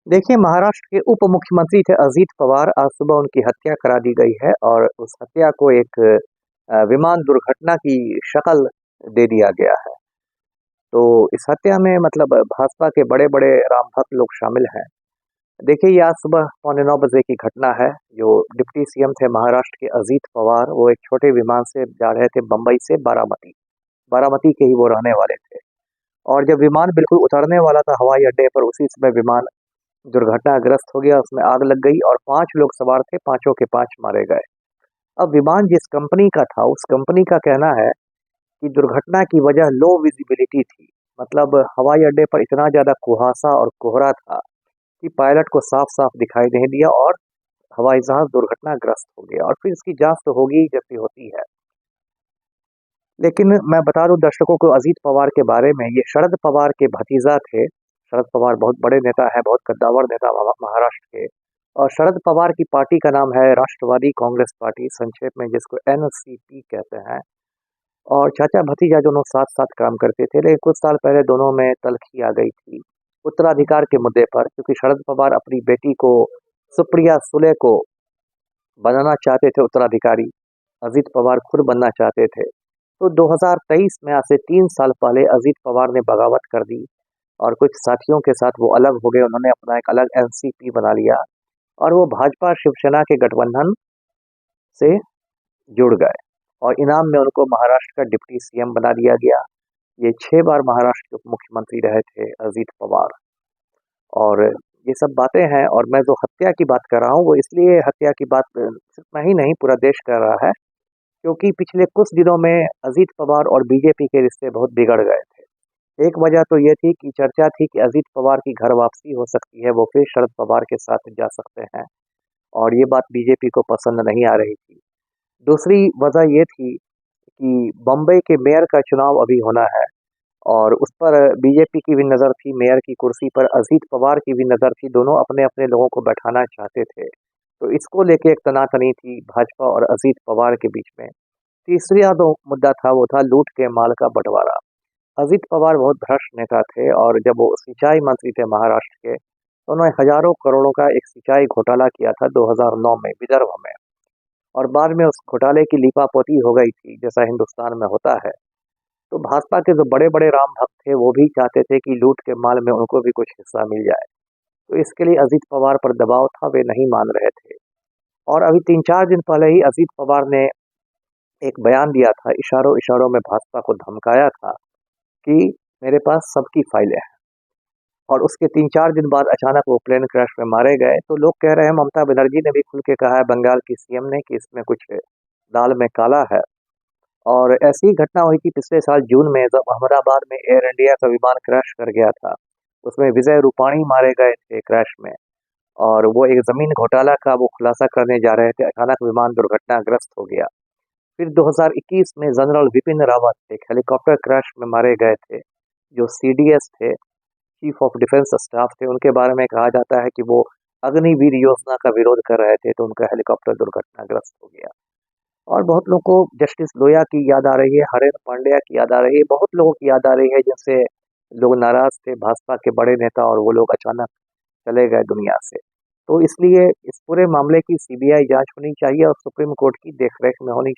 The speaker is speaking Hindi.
देखिए, महाराष्ट्र के उप मुख्यमंत्री थे अजीत पवार। आज सुबह उनकी हत्या करा दी गई है और उस हत्या को एक विमान दुर्घटना की शक्ल दे दिया गया है। तो इस हत्या में मतलब भाजपा के बड़े-बड़े राम भक्त लोग शामिल हैं। देखिए, ये आज सुबह पौने 9 बजे की घटना है। जो डिप्टी सीएम थे महाराष्ट्र के अजीत पवार, वो एक छोटे विमान से जा रहे थे बम्बई से बारामती। बारामती के ही वो रहने वाले थे और जब विमान बिल्कुल उतरने वाला था हवाई अड्डे पर, उसी समय विमान दुर्घटनाग्रस्त हो गया, उसमें आग लग गई और 5 लोग सवार थे, पाँचों के 5 मारे गए। अब विमान जिस कंपनी का था, उस कंपनी का कहना है कि दुर्घटना की वजह लो विजिबिलिटी थी। मतलब हवाई अड्डे पर इतना ज़्यादा कुहासा और कोहरा था कि पायलट को साफ-साफ दिखाई नहीं दिया और हवाई जहाज़ दुर्घटनाग्रस्त हो गया और फिर इसकी जाँच तो होगी ही जैसी होती है। लेकिन मैं बता दूँ दर्शकों को अजीत पवार के बारे में, ये शरद पवार के भतीजा थे। शरद पवार बहुत बड़े नेता हैं, बहुत कद्दावर नेता महाराष्ट्र के। और शरद पवार की पार्टी का नाम है राष्ट्रवादी कांग्रेस पार्टी, संक्षेप में जिसको एनसीपी कहते हैं। और चाचा-भतीजा दोनों साथ-साथ काम करते थे, लेकिन कुछ साल पहले दोनों में तल्खी आ गई थी, उत्तराधिकार के मुद्दे पर, क्योंकि शरद पवार अपनी बेटी को सुप्रिया सुले को बनाना चाहते थे उत्तराधिकारी, अजीत पवार खुद बनना चाहते थे। तो 2023 में आज से 3 साल पहले अजीत पवार ने बगावत कर दी और कुछ साथियों के साथ वो अलग हो गए, उन्होंने अपना एक अलग एनसीपी बना लिया और वो भाजपा-शिवसेना के गठबंधन से जुड़ गए और इनाम में उनको महाराष्ट्र का डिप्टी सीएम बना दिया गया। ये 6 बार महाराष्ट्र के उप मुख्यमंत्री रहे थे अजीत पवार। और ये सब बातें हैं और मैं जो हत्या की बात कर रहा हूँ, वो इसलिए हत्या की बात सिर्फ मैं ही नहीं, पूरा देश कर रहा है, क्योंकि पिछले कुछ दिनों में अजीत पवार और बीजेपी के रिश्ते बहुत बिगड़ गए थे। एक वजह तो ये थी कि चर्चा थी कि अजीत पवार की घर वापसी हो सकती है, वो फिर शरद पवार के साथ जा सकते हैं और ये बात बीजेपी को पसंद नहीं आ रही थी। दूसरी वजह ये थी कि बम्बई के मेयर का चुनाव अभी होना है और उस पर बीजेपी की भी नज़र थी, मेयर की कुर्सी पर अजीत पवार की भी नज़र थी, दोनों अपने-अपने लोगों को बैठाना चाहते थे। तो इसको लेके एक तनातनी थी भाजपा और अजीत पवार के बीच में। तीसरा जो मुद्दा था वो था लूट के माल का बँटवारा। अजीत पवार बहुत भ्रष्ट नेता थे और जब वो सिंचाई मंत्री थे महाराष्ट्र के, तो उन्होंने हज़ारों करोड़ों का एक सिंचाई घोटाला किया था 2009 में विदर्भ में और बाद में उस घोटाले की लीपापोती हो गई थी, जैसा हिंदुस्तान में होता है। तो भाजपा के जो बड़े-बड़े राम भक्त थे, वो भी चाहते थे कि लूट के माल में उनको भी कुछ हिस्सा मिल जाए। तो इसके लिए अजीत पवार पर दबाव था, वे नहीं मान रहे थे। और अभी 3-4 दिन पहले ही अजीत पवार ने एक बयान दिया था, इशारों-इशारों में भाजपा को धमकाया था कि मेरे पास सबकी फाइलें हैं। और उसके 3-4 दिन बाद अचानक वो प्लेन क्रैश में मारे गए। तो लोग कह रहे हैं, ममता बनर्जी ने भी खुल के कहा है बंगाल की सीएम ने, कि इसमें कुछ दाल में काला है। और ऐसी ही घटना हुई थी पिछले साल जून में, जब अहमदाबाद में एयर इंडिया का विमान क्रैश कर गया था। उसमें विजय रूपाणी मारे गए थे क्रैश में और वो एक ज़मीन घोटाला का वो खुलासा करने जा रहे थे, अचानक विमान दुर्घटनाग्रस्त हो गया। फिर 2021 में जनरल विपिन रावत एक हेलीकॉप्टर क्रैश में मारे गए थे, जो सीडीएस थे, चीफ ऑफ डिफेंस स्टाफ थे। उनके बारे में कहा जाता है कि वो अग्निवीर योजना का विरोध कर रहे थे, तो उनका हेलीकॉप्टर दुर्घटनाग्रस्त हो गया। और बहुत लोगों को जस्टिस लोया की याद आ रही है, हरेंद्र पांड्या की याद आ रही है, बहुत लोगों की याद आ रही है जिनसे लोग नाराज थे, भाजपा के बड़े नेता, और वो लोग अचानक चले गए दुनिया से। तो इसलिए इस पूरे मामले की सीबीआई जांच होनी चाहिए और सुप्रीम कोर्ट की देखरेख में होनी